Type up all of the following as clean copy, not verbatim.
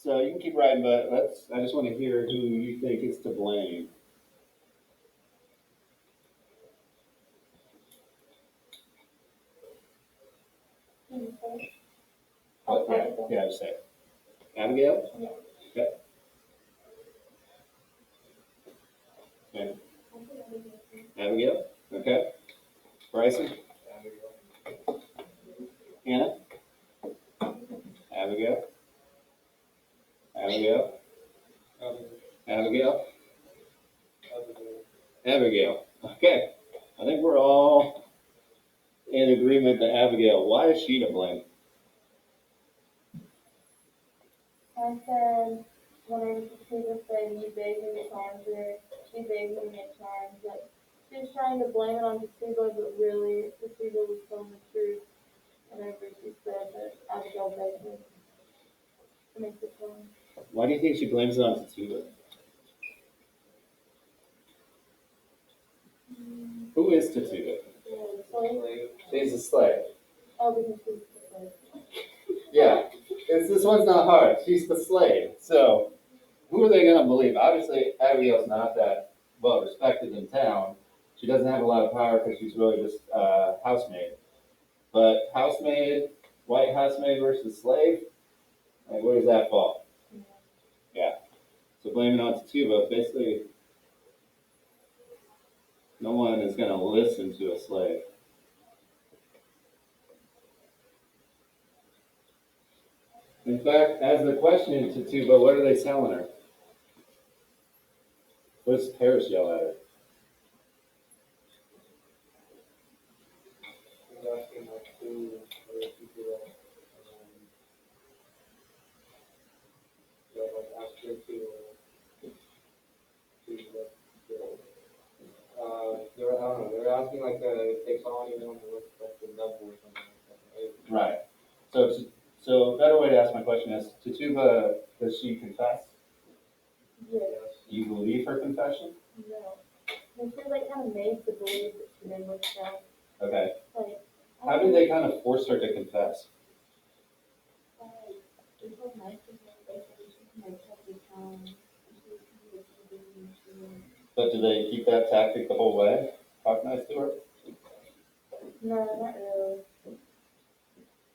So you can keep writing, but I just want to hear who you think is to blame. Oh, yeah, just say it. Abigail? Yeah. Okay. Okay. Abigail? Okay. Bryson? Hannah? Abigail? Abigail? Abigail? Abigail. Okay. I think we're all in agreement that Abigail. Why is she to blame? I said when I was a kid, said you vaguely charmed her. She vaguely made charms. Like she was trying to blame it on Crucible, but really Crucible was telling the truth. Whenever she said that Abigail begged her to make the charm. Why do you think she blames it on Tatuba? Who is Tatuba? Slave. She's a slave. Oh, because she's the slave. Yeah. This one's not hard. She's the slave. So who are they going to believe? Obviously, Abigail's not that well respected in town. She doesn't have a lot of power because she's really just housemaid. But housemaid, white housemaid versus slave, like where does that fall? Yeah. So blaming on Tatuba, basically, no one is going to listen to a slave. In fact, as they're questioning Tatuba, what are they telling her? What does Paris yell at her? They're asking like if they saw anyone who looked like the devil or something like that, right? Right. So a better way to ask my question is, Tatuba, does she confess? Yes. Do you believe her confession? No. And she was like kind of made to believe that she didn't look down. Okay. Like How did they kind of force her to confess? it was nice to her. Basically, she can like help the town. But do they keep that tactic the whole way? Talk nice to her? No, not really.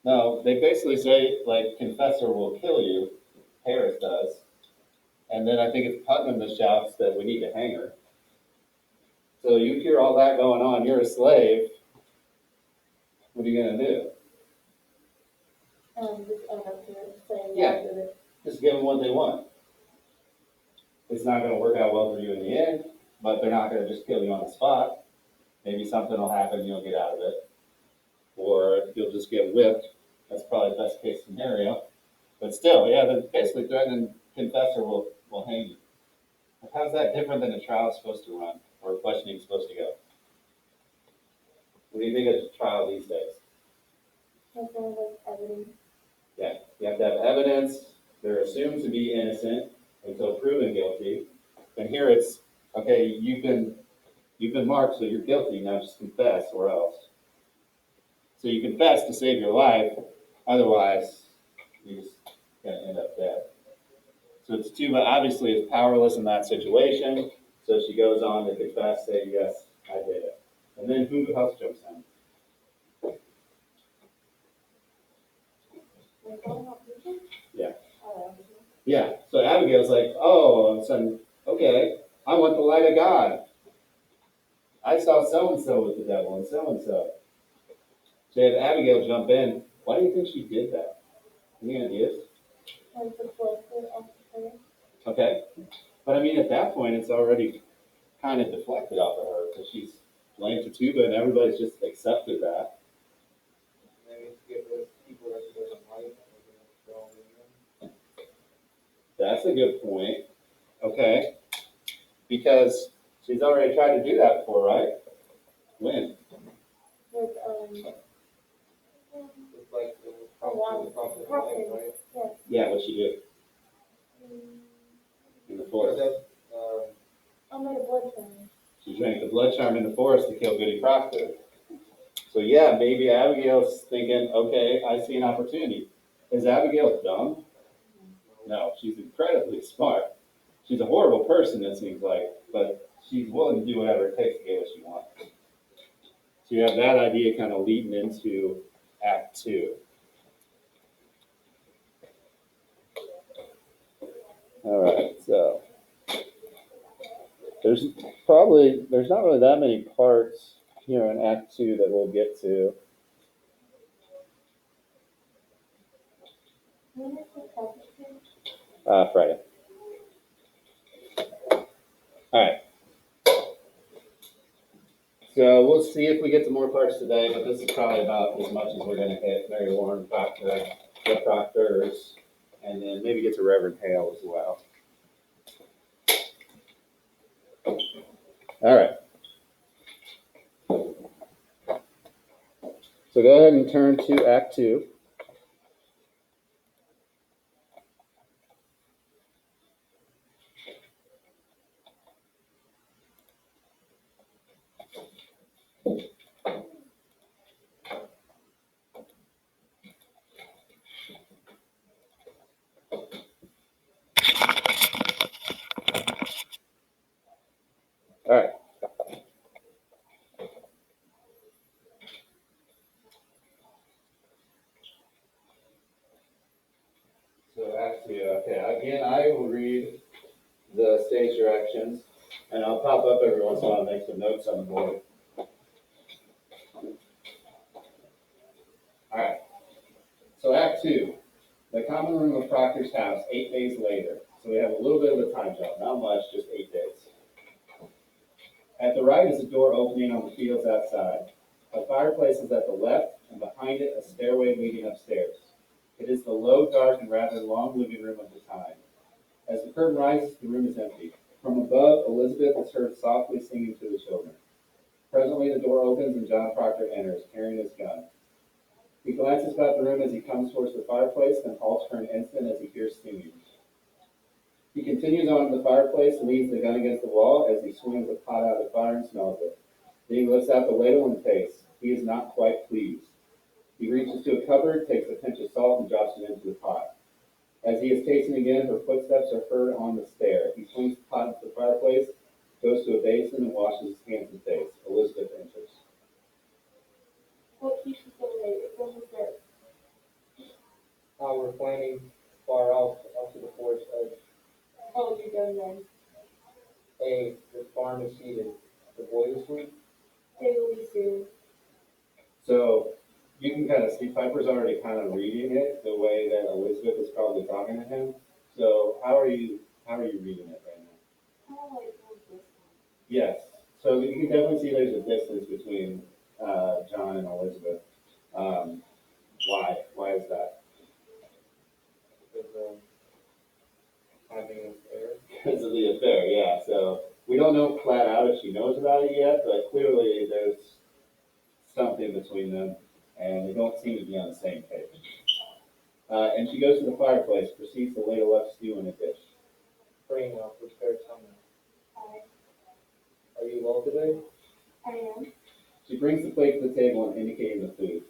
No, they basically say, like, confessor will kill you. Harris does. And then I think it's Putnam that shouts that we need to hang her. So you hear all that going on, you're a slave. What are you going to do? Just own up to it, saying Yeah. yeah, did it. Just give them what they want. It's not going to work out well for you in the end, but they're not going to just kill you on the spot. Maybe something will happen, you'll get out of it. Or you'll just get whipped. That's probably the best case scenario. But still, yeah, they're basically threatening confessor will hang you. How's that different than a trial is supposed to run or questioning is supposed to go? What do you think of a trial these days? That's kind of like evidence. Yeah, you have to have evidence. They're assumed to be innocent until proven guilty. And here it's, okay, you've been marked, so you're guilty. Now just confess or else. So you confess to save your life. Otherwise, you're just going to end up dead. So Tituba obviously is powerless in that situation. So she goes on to confess, say, yes, I did it. And then who else jumps in? Yeah. Yeah. So Abigail's like, oh, all of a sudden, okay, I want the light of God. I saw so and so with the devil and so and so. So you have Abigail jump in. Why do you think she did that? Any ideas? And the closer off the her. Okay. But I mean, at that point, it's already kind of deflected off of her because she's blamed Tatuba and everybody's just accepted that. Maybe to get rid of people that she doesn't like, they're all in them. That's a good point. Okay. Because she's already tried to do that before, right? When? With It's like the one prophet, property. right? Yes. Yeah, what she did in the forest. I made a blood thing. She drank the blood charm in the forest to kill Goody Proctor. So yeah, maybe Abigail's thinking, okay, I see an opportunity. Is Abigail dumb? No, she's incredibly smart. She's a horrible person, it seems like, but she's willing to do whatever it takes to get what she wants. So you have that idea kind of leading into Act Two. All right, so there's not really that many parts here in Act Two that we'll get to. When is the public hearing? Friday. All right. So we'll see if we get to more parts today, but this is probably about as much as we're going to hit. Mary Warren, Proctor, the Proctors, and then maybe get to Reverend Hale as well. All right. So go ahead and turn to Act Two. All right. So Act Two. Okay. Again, I will read the stage directions, and I'll pop up every once in a while and make some notes on the board. All right. So Act Two. The common room of Proctor's house, 8 days later. So we have a little bit of a time jump, not much, just 8 days. At the right is a door opening on the fields outside. A fireplace is at the left, and behind it a stairway leading upstairs. It is the low, dark, and rather long living room of the time. As the curtain rises, the room is empty. From above, Elizabeth is heard softly singing to the children. Presently, the door opens and John Proctor enters, carrying his gun. He glances about the room as he comes towards the fireplace, then halts for an instant as he hears singing. He continues on to the fireplace and leans the gun against the wall as he swings the pot out of the fire and smells it. Then he lifts out the ladle and tastes. He is not quite pleased. He reaches to a cupboard, takes a pinch of salt, and drops it into the pot. As he is tasting again, her footsteps are heard on the stair. He swings the pot into the fireplace, goes to a basin, and washes his hands and face. Elizabeth enters. What keeps you so late? It's almost dark. We're planning far out to the forest edge. Oh, you're done then. Hey, the farm is seated. The boys asleep? They will be soon. So you can kind of see Piper's already kind of reading it the way that Elizabeth is probably talking to him. So how are you reading it right now? Kind of like this. Yes. So you can definitely see there's a distance between John and Elizabeth. Why? Why is that? Because having an affair. Because of the affair, yeah. So we don't know flat out if she knows about it yet, but clearly there's something between them, and they don't seem to be on the same page. And she goes to the fireplace, proceeds to ladle up stew in a dish. Pray now, prepare time now. Hi. Are you well today? I am. She brings the plate to the table and indicating the food.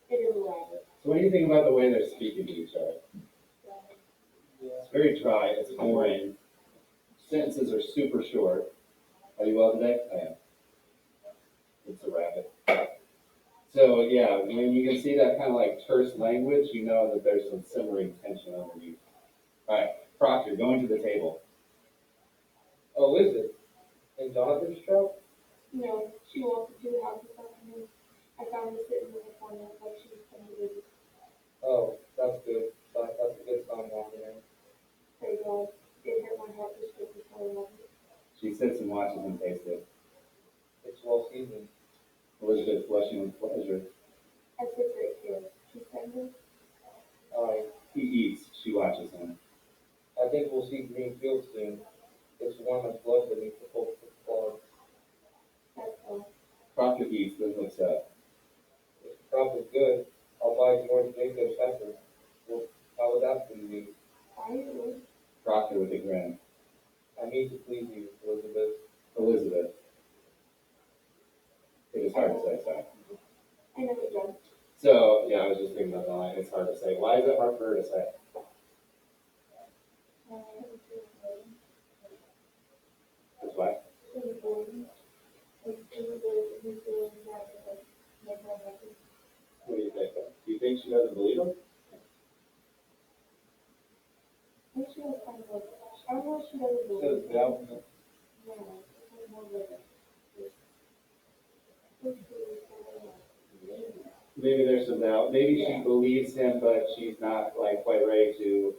It is rabbit. So what do you think about the way they're speaking to each other? Yeah. It's very dry, it's boring. Sentences are super short. Are you well today? I am. It's a rabbit. So yeah, when you can see that kind of like terse language, you know that there's some simmering tension underneath. All right, Proctor, going to the table. Oh, is it? In Jonathan's truck? No, she walked into the house this afternoon. I found her sitting in the corner like she was coming to visit. Oh, that's good. That's a good sign walking in. Pray God. It hurt my heart to strip before I left it. She sits and watches him taste it. It's well seasoned. Elizabeth blushing with pleasure. I sit right here. She's tender. He eats. She watches him. I think we'll see green fields soon. It's warm as blood beneath the cold cloud. That's all. Proctor eats, then looks up. If the crop is good, I'll buy George Jacob's heifer. Well, how would that please you? I would. Proctor with a grin. I need to please you, Elizabeth. Elizabeth. It is hard to say, sorry. I know it does. So, yeah, I was just thinking about that line. It's hard to say. Why is it hard for her to say? No, it's more like Maybe there's some doubt. Maybe she believes him, but she's not like quite ready to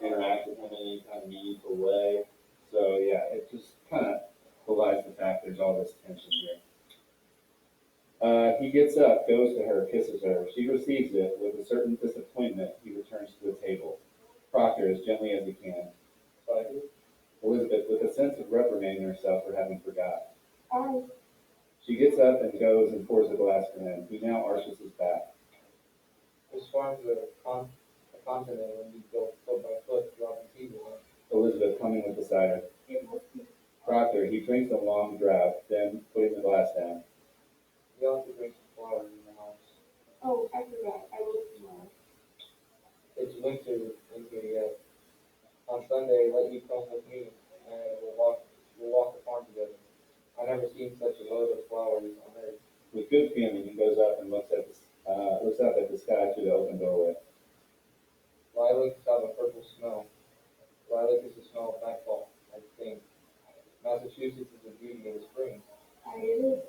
interact with him in any kind of meaningful way. So yeah, it just kind of belies the fact there's all this tension here. He gets up, goes to her, kisses her. She receives it with a certain disappointment. He returns to the table. Proctor as gently as he can. Elizabeth, with a sense of reprimanding herself for having forgot. I She gets up and goes and pours the glass for him. He now arches his back. This farm's a continent when you go foot by foot dropping people. Elizabeth coming with the cider. it must be. Proctor, he drinks a long draught, then putting the glass down. You also drink some flowers in the house. Oh, I forgot. I will tomorrow. It's winter in here yet. On Sunday, let you come with me, and we'll walk the farm together. I never seen such a load of flowers on earth. With good feeling, he goes up and looks up at the sky through the open doorway. Lilacs have a purple smell. Lilac is the smell of nightfall, I think. Massachusetts is the beauty of the spring. I did.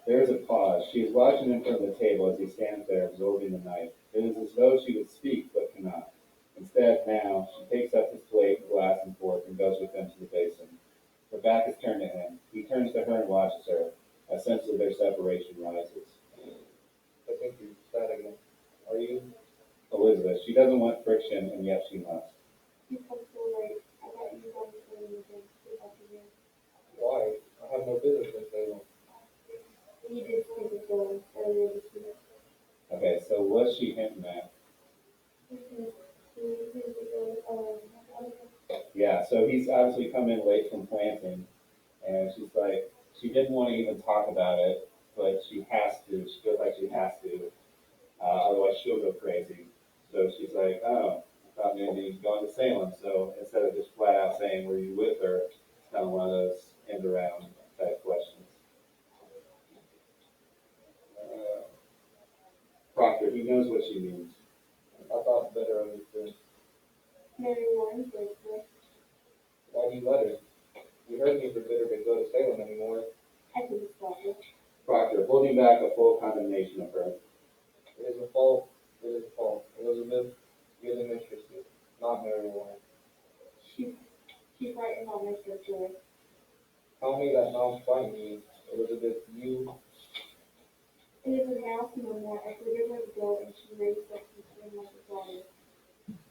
There is a pause. She is watching him from the table as he stands there absorbing the night. It is as though she would speak, but cannot. Instead, now, she takes up his plate, glass, and fork and goes with him to the basin. Her back is turned to him. He turns to her and watches her. A sense of their separation rises. I think you're sad again. Are you? Elizabeth, she doesn't want friction, and yet she must. You come so late. I got you on the phone again. Why? I have no business in Salem. You did say the phone earlier this week. Okay, so what's she hinting at? Yeah, so he's obviously come in late from planting, and she's like, she didn't want to even talk about it, but she has to. She feels like she has to, otherwise she'll go crazy. So she's like, oh, I thought maybe you'd gone to Salem. So instead of just flat out saying, were you with her, it's kind of one of those end around type questions. Uh, Proctor, he knows what she means. I thought better of you too. Mary Warren's birthday. Why do you let her? You heard me forbid her to go to Salem anymore. I couldn't stop it. Proctor, holding back a full condemnation of her. It is a fault. It is a fault. Elizabeth, you're the mistress here, not Mary Warren. She's right about my birthday. Tell me that mom's fighting you. Elizabeth, you. It isn't now no more. I forgive her to go, and she raised up and became like a daughter.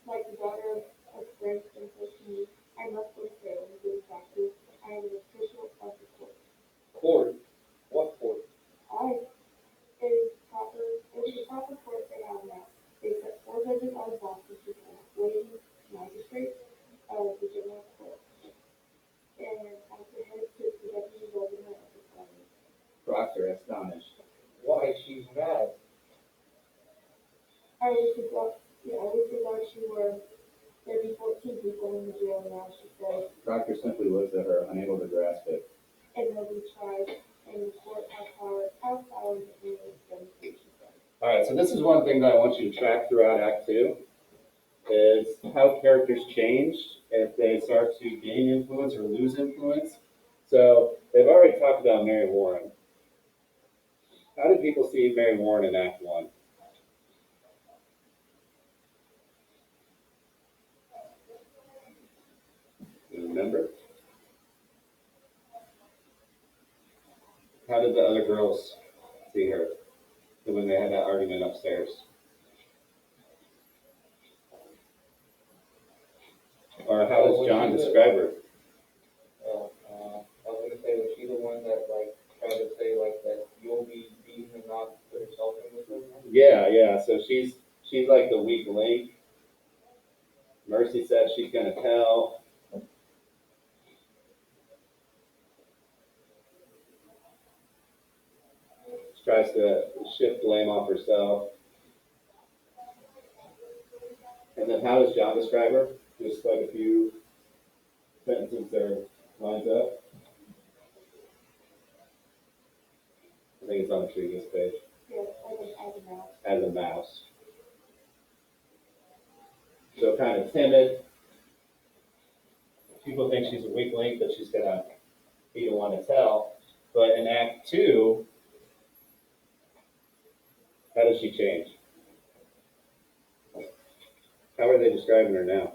Like the daughter of French and me, I must go stay and give taxes. I am an official of the court. Court? What court? It is the proper court they have now. They set 4 judges on the box of the waiting magistrate of the general court. And at the head sits the deputy governor of the county. Proctor, astonished. Why, she's mad. I wish to God she were. There'd be 14 people in the jail now, she said. Proctor simply looks at her, unable to grasp it. And nobody tried. And the court how power the demonstration said. All right, so this is one thing that I want you to track throughout Act 2, is how characters change if they start to gain influence or lose influence. So they've already talked about Mary Warren. How did people see Mary Warren in Act 1? You remember? How did the other girls see her when they had that argument upstairs? Or how does John describe her? I was gonna say, was she the one that like tried to say like that you'll be beaten and not put herself in with her? Yeah. So she's like the weak link. Mercy said she's gonna tell. She tries to shift blame off herself. And then how does John describe her? Just like a few sentences there lines up. I think it's on the previous page. Yes, as a mouse. As a mouse. So kind of timid. People think she's a weak link, but she's gonna he didn't want to tell. But in Act 2, how does she change? How are they describing her now?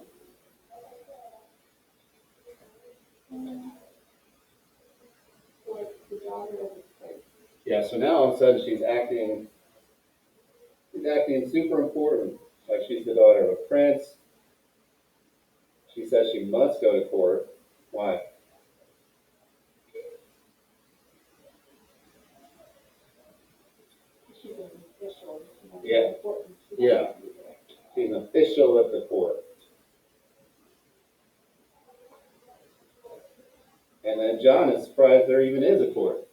Like the daughter of the prince. Yeah, so now all of a sudden she's acting super important. Like she's the daughter of a prince. She says she must go to court. Why? She's an official. Yeah. Important. Yeah. She's an official of the court. And then John is surprised there even is a court.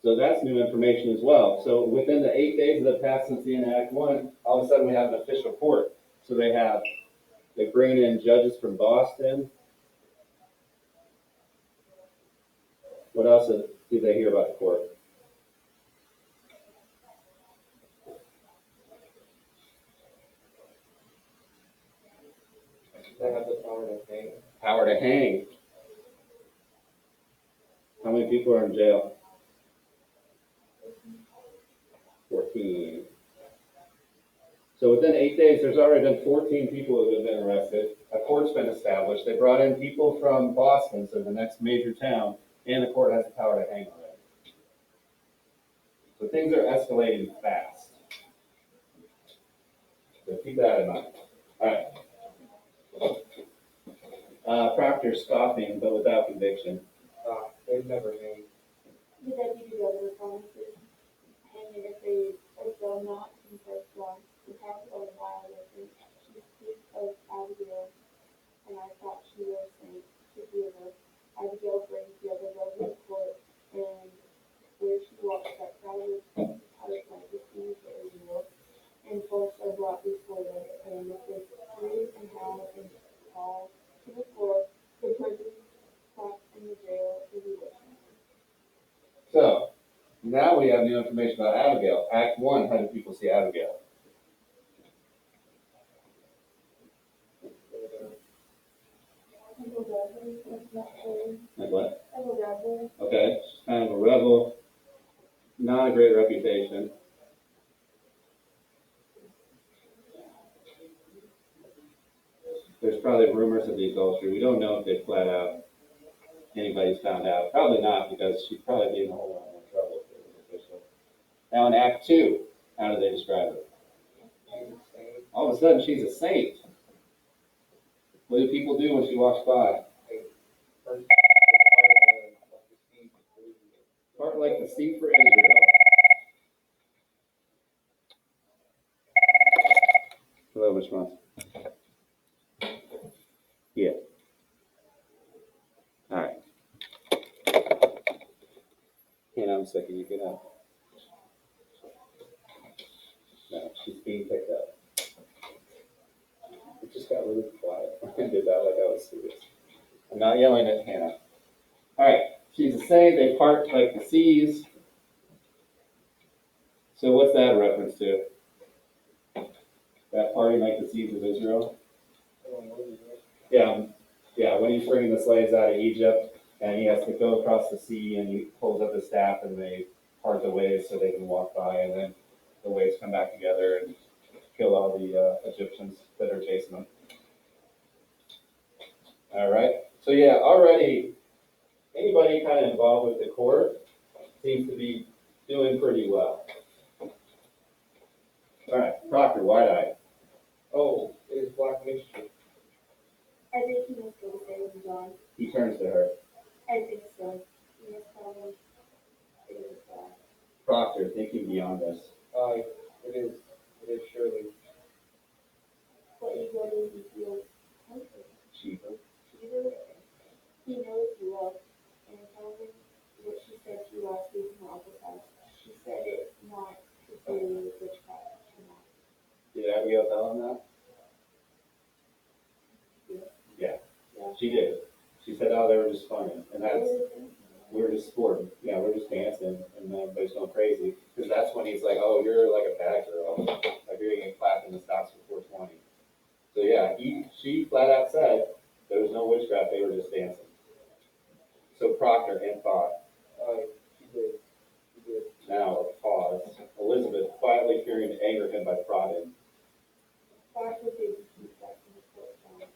So that's new information as well. So within the 8 days that have passed since the end of Act 1, all of a sudden we have an official court. So they bring in judges from Boston. What else did they hear about the court? They have the power to hang. Power to hang. How many people are in jail? 14. So within 8 days, there's already been 14 people who have been arrested. A court's been established. They brought in people from Boston, so the next major town, and the court has the power to hang already. So things are escalating fast. So keep that in mind. All right. Proctor scoffing, but without conviction. They've never hanged. The deputy governor promises hanging if they shall not confess once. The prophet of the wild listen. She speaks of Abigail, and I thought she was a saint to hear her. Abigail brings the other lovely to court, and where she walks, that crowd of pirates like the sea for Israel, and folks are brought before them, and if they scream and howl and fall to the floor, the prison clock in the jail is listening. So now we have new information about Abigail. Act 1, how do people see Abigail? Like what? Okay, she's kind of a rebel, not a great reputation. There's probably rumors of these all true. We don't know if they flat out anybody's found out. Probably not, because she'd probably be in a whole lot more trouble if it was official. Now in Act 2, how do they describe her? All of a sudden she's a saint. What do people do when she walks by? Part like the sea for Israel. Hello, which one? Yeah. All right. Hang on a second, you get up. No, she's being picked up. It just got really quiet. I did that like I was serious. I'm not yelling at Hannah. All right. She's a saint. They part like the seas. So what's that a reference to? That parting like the seas of Israel? Yeah. Yeah, when he's bringing the slaves out of Egypt and he has to go across the sea and he pulls up his staff and they part the waves so they can walk by and then the waves come back together and kill all the Egyptians that are chasing them. All right. So yeah, already anybody kind of involved with the court seems to be doing pretty well. All right, Proctor, wide-eyed. Oh, it is black mixture. I think he must go to David John. He turns to her. I think so. You must tell him it is God. Proctor, thinking beyond this. It is surely. What you go to Ezekiel's country. Cheaper. He knows you well, and tell him what she said to you last week in the office house. She said it not to say with witchcraft. Did Abigail tell him that? Yeah. She did. She said, oh, they were just funny. And we were just sporting. Yeah, we were just dancing, and then everybody's going crazy. Because that's when he's like, oh, you're like a bad girl. Like, you're getting clapped in the stops for 420. So yeah, she flat out said there was no witchcraft, they were just dancing. So Proctor and thought. She did. She did. Now a pause. Elizabeth, quietly fearing to anger him by prodding. Proctor did keep that in the court, John.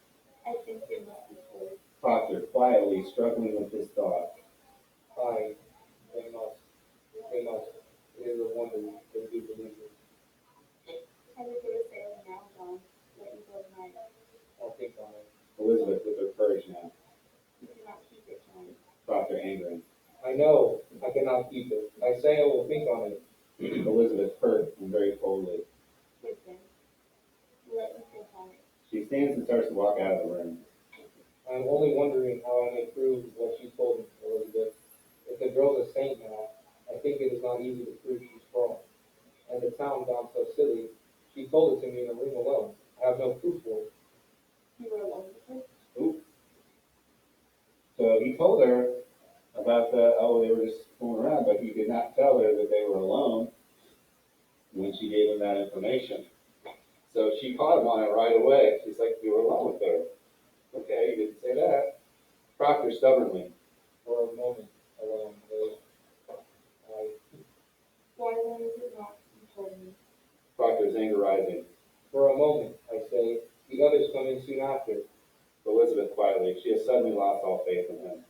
I think they must be told. Proctor, quietly struggling with his thought. Aye, they must. They must. It is a wonder they do believe it. I would go to Salem now, John. Let you go tonight. I'll think on it. Elizabeth with her courage now. You cannot keep it, John. Proctor angering. I know I cannot keep it. I say I will think on it. Elizabeth hurt and very coldly. Listen. Let me think on it. She stands and starts to walk out of the room. I am only wondering how I may prove what she told me, Elizabeth. If the girl's a saint now, I think it is not easy to prove she's false. And the town gone so silly, she told it to me in a room alone. I have no proof for it. You were alone with her? Oop. So he told her about they were just fooling around, but he did not tell her that they were alone when she gave him that information. So she caught him on it right away. She's like, you were alone with her. Okay, you didn't say that. Proctor stubbornly. For a moment alone, I, Why then is it not you told me? Proctor's anger rising. for a moment, I say, the others come in soon after. Elizabeth quietly. She has suddenly lost all faith in him.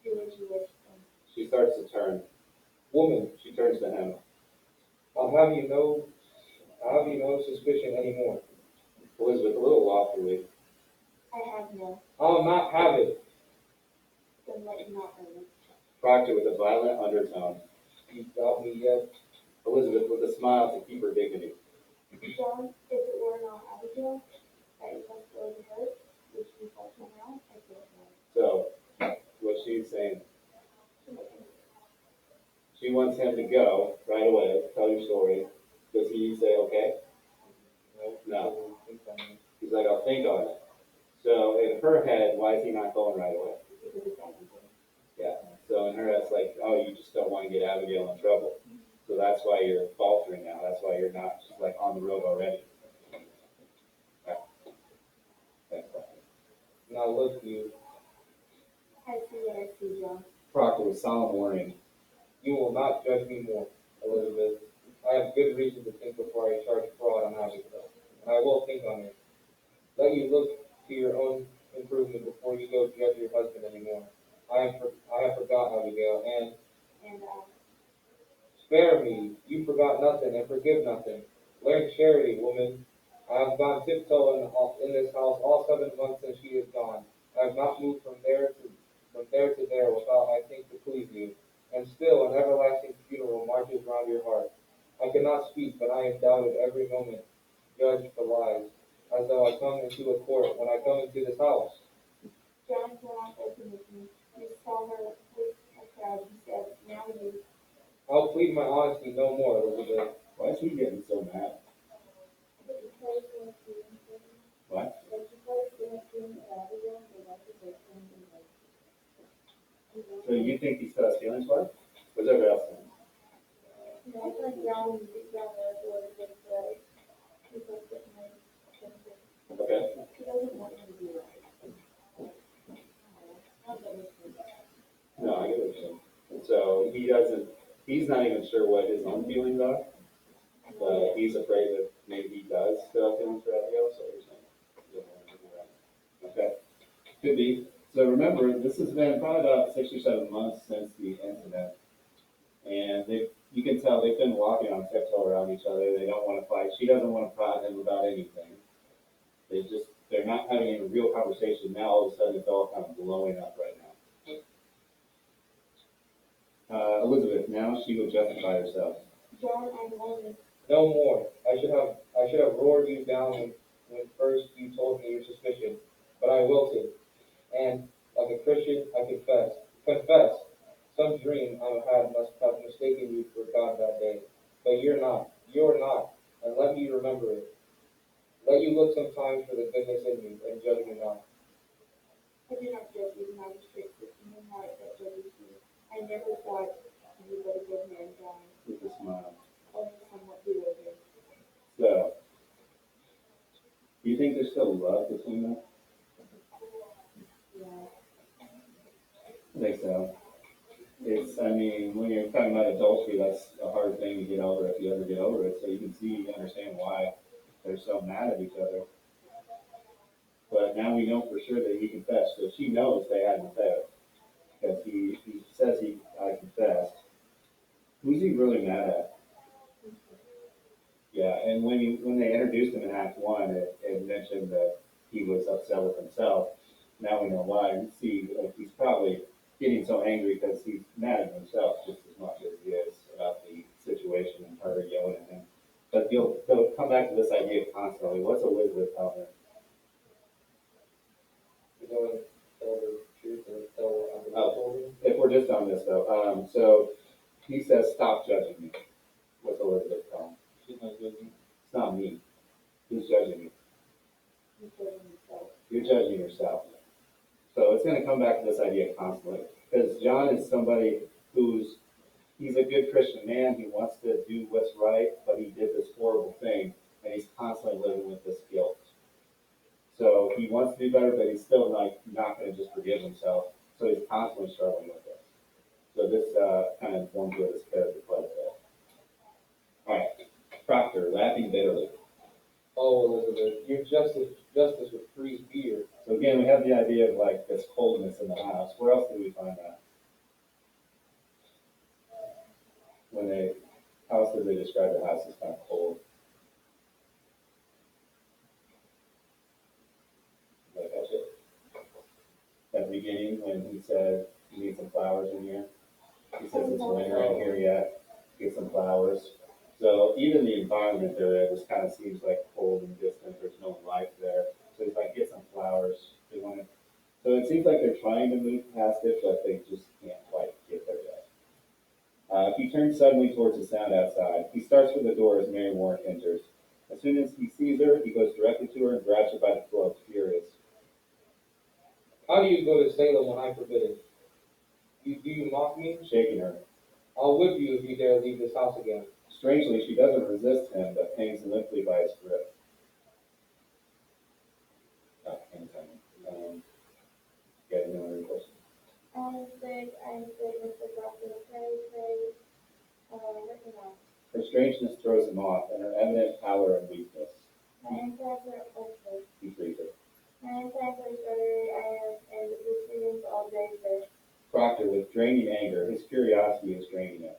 Do as you wish, then. She starts to turn. Woman, She turns to him. I'll have you no suspicion anymore. Elizabeth, a little loftily. I have no. I'll not have it. Then let you not earn it. Proctor with a violent undertone. You got me yet. Elizabeth with a smile to keep her dignity. John, if it were not Abigail, that you must go to her, which you felt now, I don't know. So, what she's saying, she wants him to go right away, tell your story. Does he say okay? No. He's like, I'll think on it. So in her head, why is he not going right away? Because it's Abigail. Yeah. So in her head, it's like, oh, you just don't want to get Abigail in trouble. So that's why you're faltering now. That's why you're not just like on the road already. Thanks, Proctor. Now look, you. I see what I see, John. Proctor with solemn warning. You will not judge me more, Elizabeth. I have good reason to think before I charge fraud on Abigail, and I will think on it. Let you look to your own improvement before you go judge your husband anymore. I have forgot Abigail, and And, spare me. You forgot nothing and forgive nothing. Learn charity, woman. I have gone tiptoe in this house all 7 months since she is gone. I have not moved from there to there without I think to please you. And still an everlasting funeral marches round your heart. I cannot speak, but I am doubted every moment, judged for lies, as though I come into a court when I come into this house. John came out open with me. You saw her with a crowd. He said, now you. I'll plead my honesty no more, Elizabeth. Why is he getting so mad? But you told us what you were doing. What? But you told us what you were doing with Abigail, and that's what they're doing. So you think he still has feelings for her? What's everybody else saying? No, I feel like John knows what it is, right? He's like getting ready. Okay. He doesn't want him to be right. Not that makes sense. No, I get what you're saying. So he's not even sure what his own feelings are, but he's afraid that maybe he does still have feelings for Abigail, so you're saying. He doesn't want to do that. Okay. Could be. So remember, this has been probably about 6 or 7 months since the incident. And you can tell they've been walking on tiptoe around each other. They don't want to fight. She doesn't want to prod him about anything. They're not having a real conversation. Now all of a sudden it's all kind of blowing up right now. Elizabeth, now she will justify herself. John, I'm lonely. No more. I should have roared you down when first you told me your suspicion, but I wilted. And like a Christian, I confess. Some dream I had must have mistaken you for God that day. But you're not, and let me remember it. Let you look sometimes for the goodness in me, and judge me not. I do not judge you, magistrate, with human heart that judges you. I never thought you but a good man, John, With a smile. only somewhat bewildered. So, do you think there's still love between them? Yeah. I think so. It's, I mean, when you're talking about adultery, that's a hard thing to get over if you ever get over it. So you can see, understand why they're so mad at each other. But now we know for sure that he confessed. So she knows they had confessed because he says I confessed. Who's he really mad at? Yeah, and when they introduced him in Act One, it mentioned that he was upset with himself. Now we know why. We see he's probably getting so angry because he's mad at himself just as much as he is about the situation and her yelling at him. But they'll come back to this idea constantly. What's Elizabeth telling him? You know, and tell the truth or tell everything Oh. told him. If we're just on this though, so he says, "Stop judging me." What's Elizabeth telling him? She's not judging. It's not me. Who's judging you? You're judging yourself. So it's going to come back to this idea constantly. Because John is somebody he's a good Christian man. He wants to do what's right, but he did this horrible thing, and he's constantly living with this guilt. So he wants to do better, but he's still not going to just forgive himself. So he's constantly struggling with this. So this kind of informs where this character quite a bit. All right, Proctor, laughing bitterly. Oh, Elizabeth, your justice would freeze fear. So again, we have the idea of like this coldness in the house. Where else do we find that? How else did they describe the house as kind of cold? Like that's it. At the beginning when he said you need some flowers in here. He says it's winter in here yet. Get some flowers. So even the environment there just kind of seems like cold and distant. There's no life there. So he's like, get some flowers. So it seems like they're trying to move past it, but they just can't quite get there yet. He turns suddenly towards the sound outside. He starts for the door as Mary Warren enters. As soon as he sees her, he goes directly to her and grabs her by the throat, furious. How do you go to Salem when I forbid it? Do you mock me? Shaking her. I'll whip you if you dare leave this house again. Strangely, she doesn't resist him, but hangs limply by his grip. Hangs on him. Yeah, any other questions? I'm sick, Mr. Doctor, pray, Her strangeness throws him off, and her evident pallor and weakness. my insides are ulcers. He frees her. My insides are shuddery, and the proceedings all day, sir. Proctor, with draining anger, his curiosity is draining him.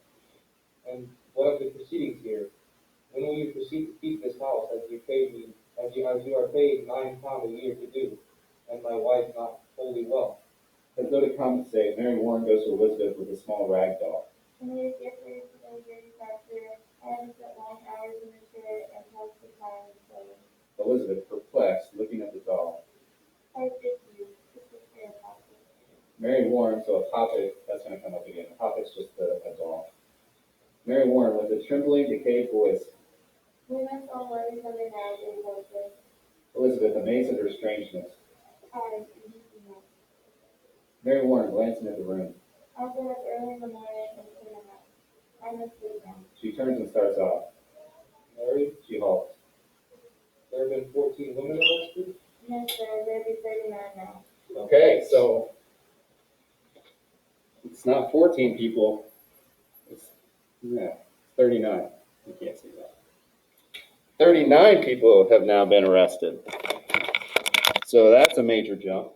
And what of the proceedings here? When will you proceed to keep this house as you are paid £9 a year to do, and my wife not wholly well? As though to compensate, Mary Warren goes to Elizabeth with a small rag doll. I made a gift for you today, dear doctor. I haven't spent long hours in the chair and passed the time in study. Elizabeth, perplexed, looking at the doll. I did you. This is fair, doctor. Mary Warren, so a puppet, that's going to come up again. A puppet's just a doll. Mary Warren, with a trembling, decayed voice. We must all love each other now, dear doctor. Elizabeth, amazed at her strangeness. I do not. Mary Warren, glancing at the room. I'll get up early in the morning and clean them up. I must sleep now. She turns and starts off. Mary, She halts. there have been 14 women arrested? Yes, sir. There'll be 39 now. Okay, so it's not 14 people. It's 39. You can't see that. 39 people have now been arrested. So that's a major jump.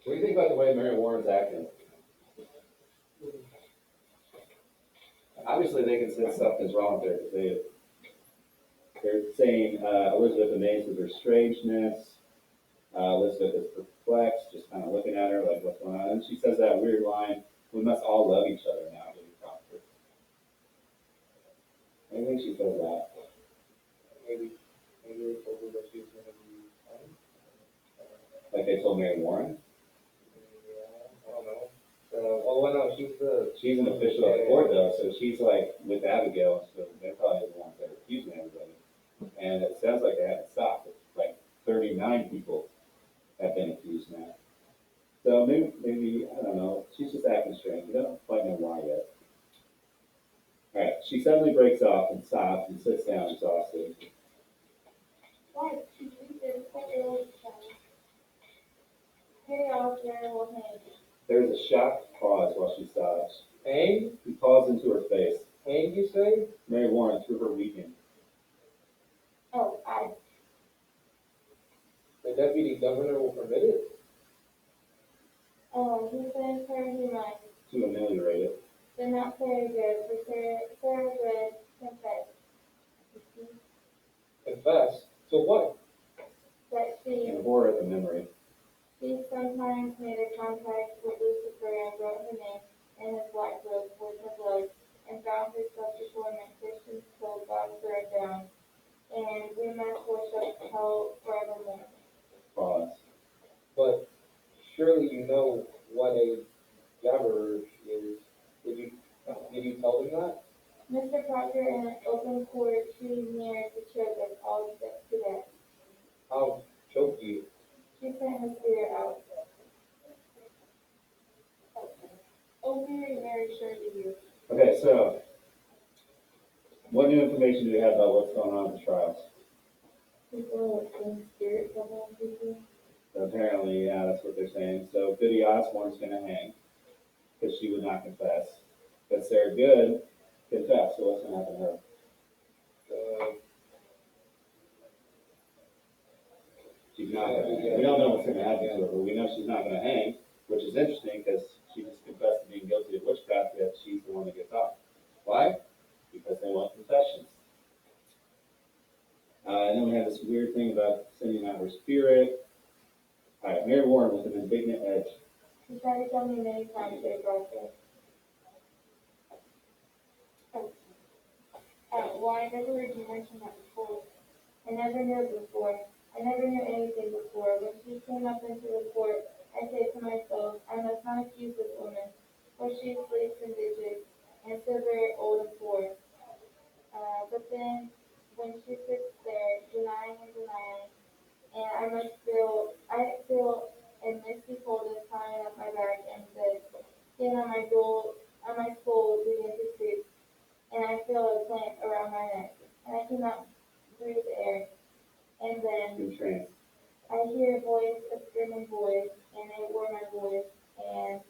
What do you think about the way Mary Warren's acting? Obviously, they can say something's wrong with her because they're saying Elizabeth amazed with her strangeness. Elizabeth is perplexed, just kind of looking at her like, what's going on? And she says that weird line, we must all love each other now, to be proper. I think she says that. Maybe they told her that she was going to be fine. Like they told Mary Warren. Yeah, I don't know. No, She's an official of the court though, so she's like with Abigail, so they're probably the ones that are accusing everybody. And it sounds like they haven't stopped. It's like 39 people have been accused now. So maybe, I don't know, she's just acting strange. We don't quite know why yet. All right, she suddenly breaks off and sobs and sits down exhausted. Why, deputy governor will permit it? He said Sarah he might, To ameliorate it. but not Sarah good, for Sarah good confessed. Confess? To what? That And horror the memory. she sometimes made a contact with Lucifer and wrote her name in his black book with her blood, and found herself performing Christians till God threw her down, and we must worship hell forevermore. Pause. But surely you know what a jabber is. Did you tell them that? Mr. Proctor in an open court too near to choke us all to death. How choked you? She sent her spirit out. Oh, Mary showed you. Okay, so what new information do we have about what's going on in the trials? People are seeing spirit trouble on people. Apparently, yeah, that's what they're saying. So Goody Osborne's gonna hang because she would not confess. But Sarah Good confessed. So what's gonna happen to her? She's not gonna hang. We don't know what's gonna happen to her, but we know she's not gonna hang, which is interesting because she just confessed to being guilty of witchcraft, yet she's the one that gets off. Why? Because they want confessions. And then we have this weird thing about sending out her spirit. All right, Mary Warren with an indignant edge. She tried to tell me many times they brought her. Well, I never heard you mention that before. I never knew it before. I never knew anything before. When she came up into the court, I said to myself, I must not accuse this woman, for she sleeps in digits, and so very old and poor. But then, when she sits there, denying and denying, and I feel a misty coldness coming up my back, and the skin on my skull begin to creep, and I feel a clamp around my neck, and I cannot breathe air. And then In trance. I hear a voice, a screaming voice, and it were my voice, and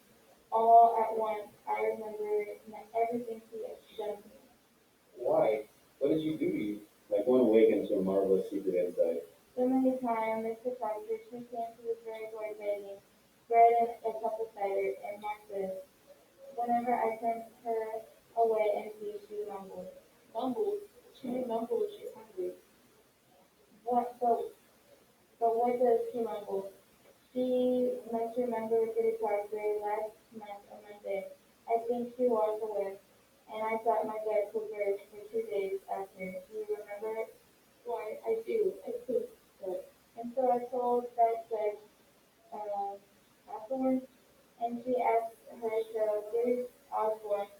all at once I remember everything he had done to me. Why? What did you do to you? Like one awakened to a marvelous secret insight. So many times, Mr. Proctor, she came to the very door begging, bread and a cup of cider, and Mark says, whenever I turned her away and see, she mumbled. Mumbled? She may mumble if she's hungry. What, but what does she mumble? She must remember Goody Proctor last month on Monday. I think she walked away, and I thought my gut would burst for 2 days after. Do you remember it? Why, I do. I think so. And so I told that judge, afterwards, and she asked her, so Goody Osborne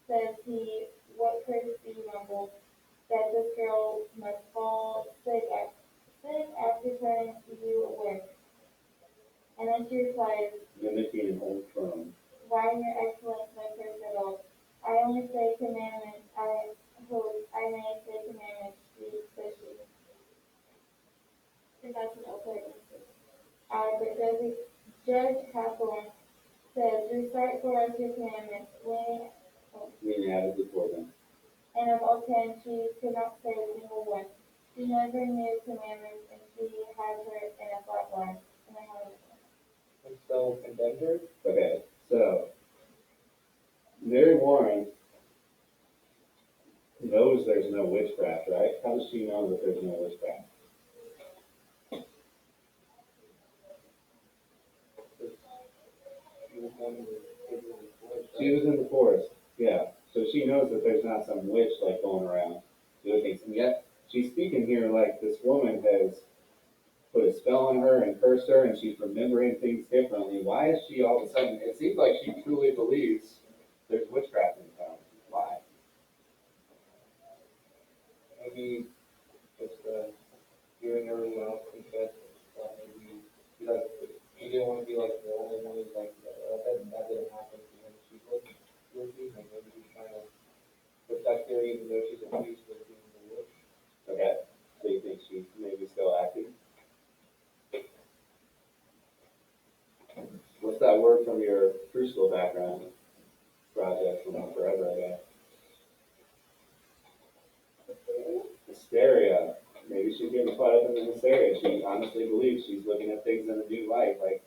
says he, what courtesy mumbled, that this girl must fall sick after turning you away. And then she replies, Mimicking an old throne. why, your excellence, no curse at all. I only say commandments. I hope I may say commandments, says she. And that's an okay answer. But Judge Hathorne says, recite for us your commandments. We have it before them. And of all 10, she could not say a single one. She never knew commandments, and she had her in a flat line. And I had And so condemned her? Okay, so Mary Warren knows there's no witchcraft, right? How does she know that there's no witchcraft? She was one of the kids in the forest, right? She was in the forest, yeah. So she knows that there's not some witch like going around doing things. And yet she's speaking here like this woman has put a spell on her and cursed her and she's remembering things differently. Why is she all of a sudden, it seems like she truly believes there's witchcraft in town. Why? Maybe just hearing everyone else confess. Maybe he didn't want to be like the only one who's like that didn't happen to him. She was guilty, and maybe he's trying to protect her even though she's accused of being the witch. Okay, so you think she's maybe still acting? What's that word from your Crucible background project from forever ago? Hysteria. Maybe she's getting getting caught up in the hysteria. She honestly believes she's looking at things in a new light, like,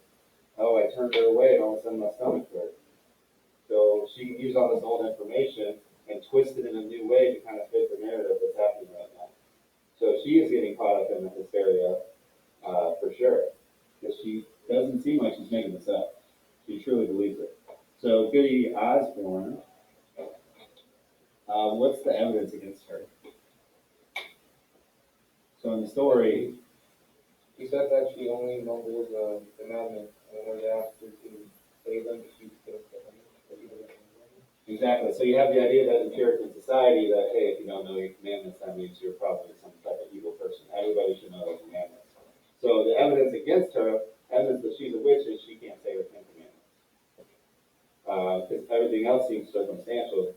oh, I turned her away and all of a sudden my stomach hurt. So she can use all this old information and twist it in a new way to kind of fit the narrative that's happening right now. So she is getting caught up in the hysteria, for sure. Because she doesn't seem like she's making this up. She truly believes it. So Goody Osborne, what's the evidence against her? So in the story, She said that she only mumbles the commandments, and when they asked her to say them, she couldn't say them. But she doesn't know them. exactly. So you have the idea that in Puritan society that, hey, if you don't know your commandments, that means you're probably some type of evil person. Everybody should know their commandments. So the evidence against her, evidence that she's a witch, is she can't say her 10 commandments. Because everything else seems circumstantial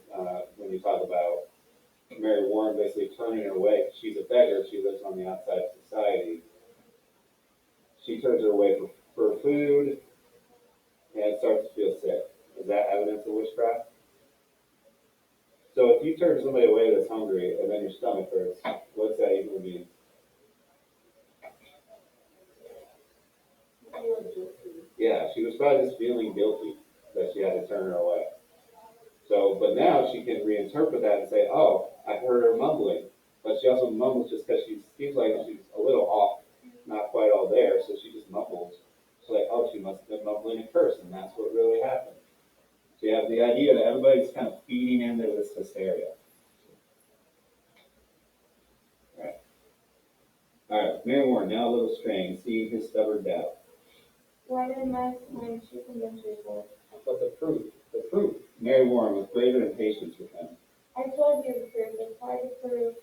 when you talk about Mary Warren basically turning her away. She's a beggar. She lives on the outside of society. She turns her away for food and starts to feel sick. Is that evidence of witchcraft? So if you turn somebody away that's hungry and then your stomach hurts, what's that even mean? Yeah, she was probably just feeling guilty that she had to turn her away. So, but now she can reinterpret that and say, oh, I heard her mumbling. But she also mumbles just because she seems like she's a little off, not quite all there, so she just mumbles. She's like, oh, she must have been mumbling a curse, and that's what really happened. So you have the idea that everybody's kind of feeding into this hysteria. All right, Mary Warren, now a little strange. See his stubborn doubt. Why did my claim she convinced people? But the proof. Mary Warren with greater impatience with him. I told you the truth. It's hard to prove.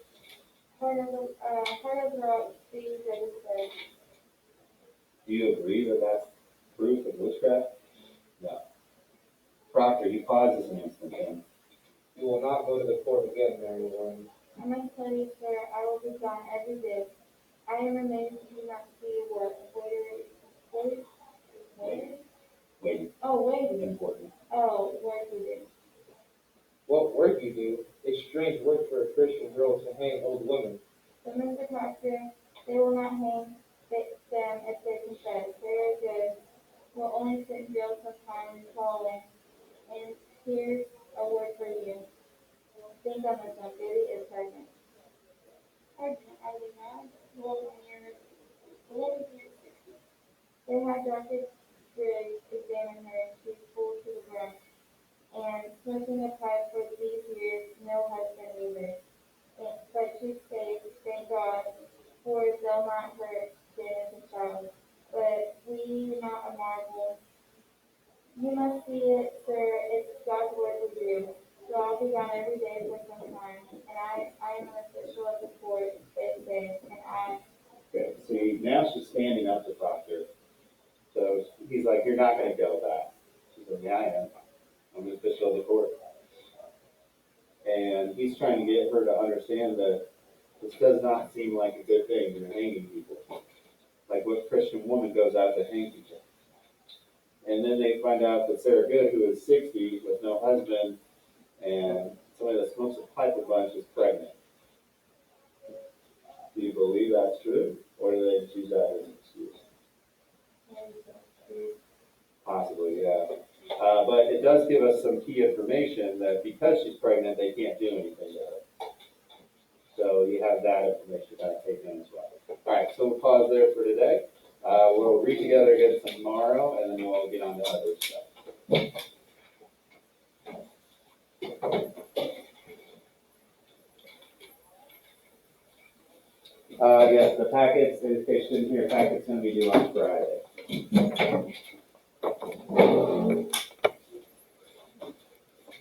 Part of the rock sees that it says. Do you agree that that's proof of witchcraft? No. Proctor, he pauses an instant then. You will not go to the court again, Mary Warren. I must tell you, sir, I will be gone every day. I am amazed you do not see what Wait, wait. important. Oh, work you do. What work you do? It's strange work for a Christian girl to hang old women. But Mr. Proctor, they will not hang them if they confess. They are good. Will only sit in jail some time and falling. And here's a word for you. Think on this one. Baby is pregnant. Pregnant? Are they not? Well, when you're 60. They had Dr. Griggs examine her and she's full to the brim. And smoking a pipe for these years, no husband either. But she's safe, thank God, for they'll not hurt the innocent child. But we not a marvel. You must see it, sir, it's God's work we do. So I'll be gone every day for some time. And I am an official of the court, they say, and I. Okay, see, now she's standing up to Proctor. So he's like, you're not going to go back. She's like, yeah, I am. I'm an official of the court. And he's trying to get her to understand that this does not seem like a good thing. You're hanging people. Like what Christian woman goes out to hang people? And then they find out that Sarah Good, who is 60 with no husband and somebody that smokes a pipe a bunch, is pregnant. Do you believe that's true? Or do they just use that as an excuse? Possibly, yeah. But it does give us some key information that because she's pregnant, they can't do anything to her. So you have that information to kind of take in as well. All right, so we'll pause there for today. We'll read together again tomorrow, and then we'll get on to other stuff. Yes, the packets, in case you didn't hear, packet's going to be due on Friday.